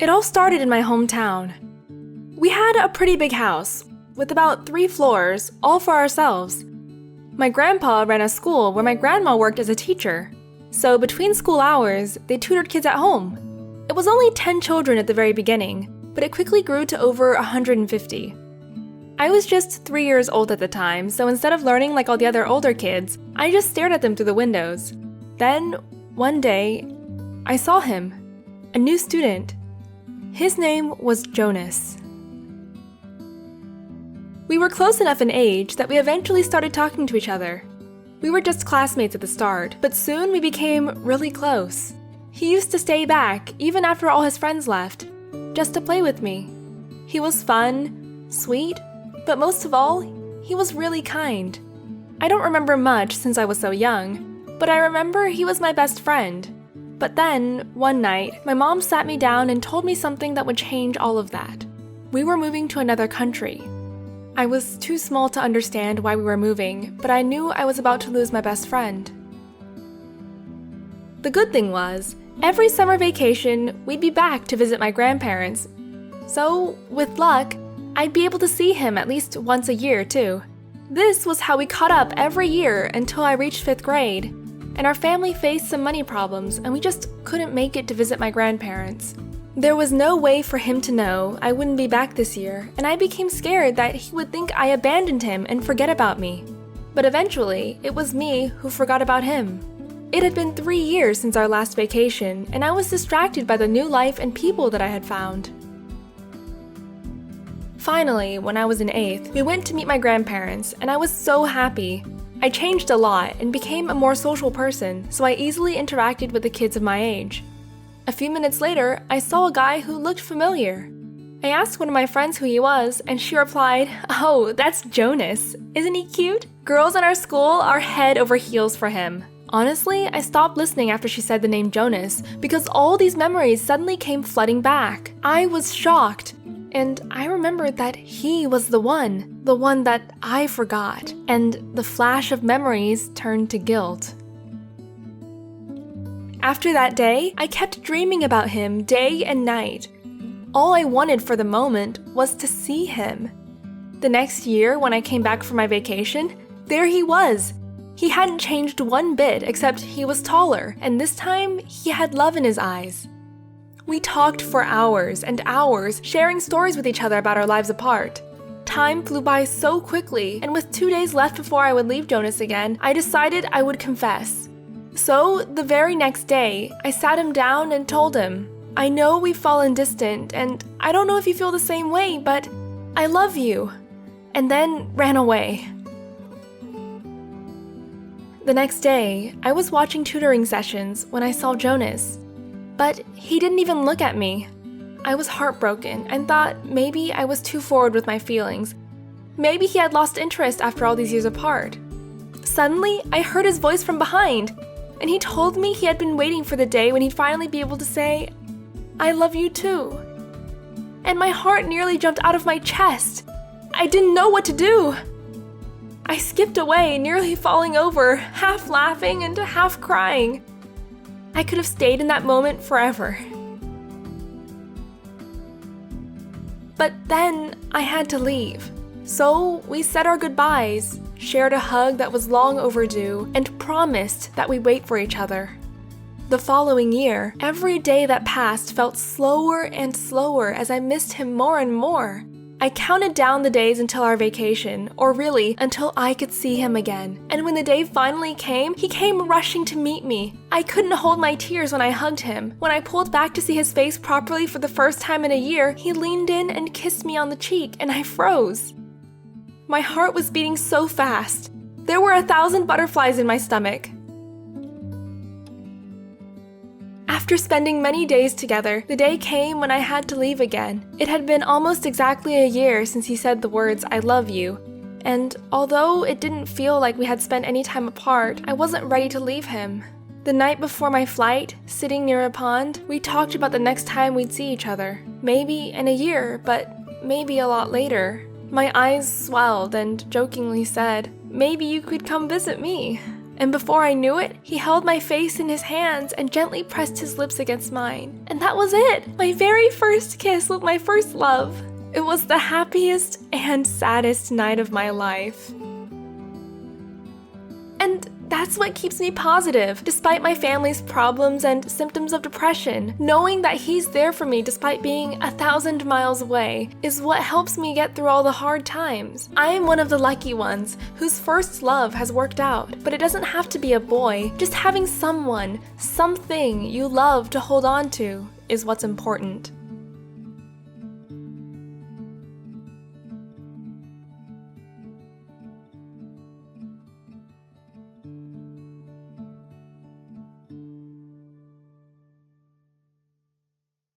It all started in my hometown. We had a pretty big house, with about 3 floors, all for ourselves. My grandpa ran a school where my grandma worked as a teacher, so between school hours, they tutored kids at home. It was only 10 children at the very beginning, but it quickly grew to over 150. I was just 3 years old at the time, so instead of learning like all the other older kids, I just stared at them through the windows. Then, one day, I saw him, a new student. His name was Jonas. We were close enough in age that we eventually started talking to each other. We were just classmates at the start, but soon we became really close. He used to stay back, even after all his friends left, just to play with me. He was fun, sweet, but most of all, he was really kind. I don't remember much since I was so young, but I remember he was my best friend. But then, one night, my mom sat me down and told me something that would change all of that. We were moving to another country. I was too small to understand why we were moving, but I knew I was about to lose my best friend. The good thing was, every summer vacation, we'd be back to visit my grandparents. So, with luck, I'd be able to see him at least once a year, too. This was how we caught up every year until I reached 5th grade, and our family faced some money problems, and we just couldn't make it to visit my grandparents. There was no way for him to know I wouldn't be back this year, and I became scared that he would think I abandoned him and forget about me. But eventually, it was me who forgot about him. It had been 3 years since our last vacation, and I was distracted by the new life and people that I had found. Finally, when I was in 8th, we went to meet my grandparents, and I was so happy. I changed a lot and became a more social person, so I easily interacted with the kids of my age. A few minutes later, I saw a guy who looked familiar. I asked one of my friends who he was, and she replied, "Oh, that's Jonas. Isn't he cute?" Girls in our school are head over heels for him. Honestly, I stopped listening after she said the name Jonas, because all these memories suddenly came flooding back. I was shocked, and I remembered that he was the one that I forgot, and the flash of memories turned to guilt. After that day, I kept dreaming about him day and night. All I wanted for the moment was to see him. The next year, when I came back from my vacation, there he was. He hadn't changed one bit, except he was taller, and this time, he had love in his eyes. We talked for hours and hours, sharing stories with each other about our lives apart. Time flew by so quickly, and with 2 days left before I would leave Jonas again, I decided I would confess. So, the very next day, I sat him down and told him, "I know we've fallen distant, and I don't know if you feel the same way, but I love you," and then ran away. The next day, I was watching tutoring sessions when I saw Jonas, but he didn't even look at me. I was heartbroken and thought maybe I was too forward with my feelings. Maybe he had lost interest after all these years apart. Suddenly, I heard his voice from behind, and he told me he had been waiting for the day when he'd finally be able to say, "I love you too." And my heart nearly jumped out of my chest. I didn't know what to do. I skipped away, nearly falling over, half laughing and half crying. I could have stayed in that moment forever. But then I had to leave. So we said our goodbyes, shared a hug that was long overdue, and promised that we'd wait for each other. The following year, every day that passed felt slower and slower as I missed him more and more. I counted down the days until our vacation, or really, until I could see him again. And when the day finally came, he came rushing to meet me. I couldn't hold my tears when I hugged him. When I pulled back to see his face properly for the first time in a year, he leaned in and kissed me on the cheek, and I froze. My heart was beating so fast. There were 1,000 butterflies in my stomach. After spending many days together, the day came when I had to leave again. It had been almost exactly a year since he said the words, "I love you." And although it didn't feel like we had spent any time apart, I wasn't ready to leave him. The night before my flight, sitting near a pond, we talked about the next time we'd see each other. Maybe in a year, but maybe a lot later. My eyes swelled and jokingly said, "Maybe you could come visit me." And before I knew it, he held my face in his hands and gently pressed his lips against mine. And that was it! My very first kiss with my first love. It was the happiest and saddest night of my life. And that's what keeps me positive, despite my family's problems and symptoms of depression. Knowing that he's there for me despite being 1,000 miles away is what helps me get through all the hard times. I am one of the lucky ones whose first love has worked out, but it doesn't have to be a boy. Just having someone, something you love to hold on to is what's important.